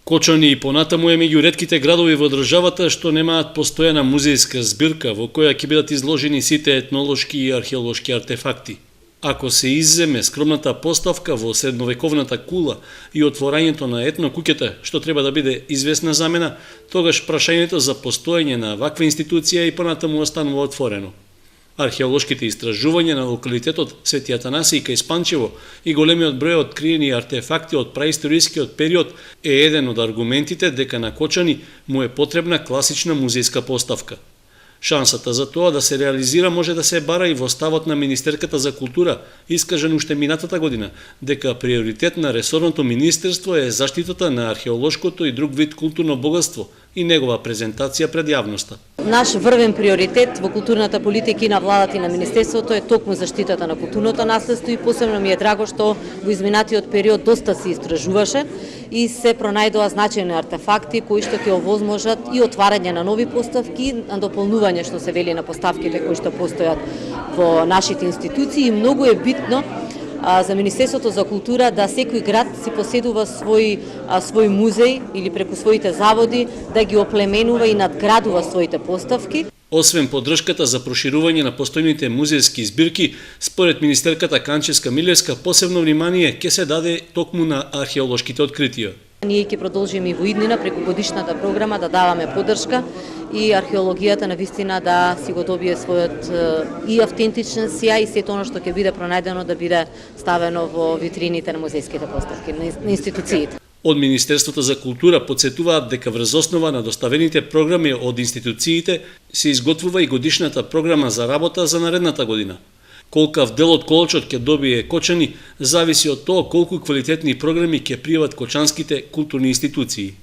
Кочани и понатаму е меѓу ретките градови во државата што немаат постојана музејска збирка во која ќе бидат изложени сите етнолошки и археолошки артефакти. Ако се изземе скромната поставка во средновековната кула и отворањето на етно куќата, што треба да биде известна замена, тогаш прашањето за постоење на ваква институција и понатаму останува отворено. Археолошките истражувања на локалитетот Свети Атанасий кај Спанчево и големиот број откриени артефакти од праисторискиот период е еден од аргументите дека на Кочани му е потребна класична музејска поставка. Шансата за тоа да се реализира може да се бара и во ставот на Министерката за култура, искажен уште минатата година, дека приоритет на ресорното министерство е заштитата на археолошкото и друг вид културно богатство и негова презентација пред јавноста. Наш врвен приоритет во културната политика и на владата и на Министерството е токму заштитата на културното наследство и посебно ми е драго што во изминатиот период доста се истражуваше и се пронајдоа значајни артефакти кои што ќе овозможат и отварање на нови поставки, на дополнување што се вели на поставките кои што постојат во нашите институции. И многу е битно за Министерството за култура да секој град си поседува свој музеј или преку своите заводи да ги оплеменува и надградува своите поставки. Освен поддршката за проширување на постојните музејски збирки, според министерката Канчевска Милевска, посебно внимание ќе се даде токму на археолошките откритија. Ние ќе продолжиме и во иднина преку годишната програма да даваме поддршка и археологијата на вистина да си го добие својот и автентичен сјај и сето оно што ќе биде пронајдено да биде ставено во витрините на музејските поставки на институциите. Од Министерството за култура потсетуваат дека врз основа на доставените програми од институциите се изготвува и годишната програма за работа за наредната година. Колкав дел од колчот ќе добие Кочани зависи од тоа колку квалитетни програми ќе пријават кочанските културни институции.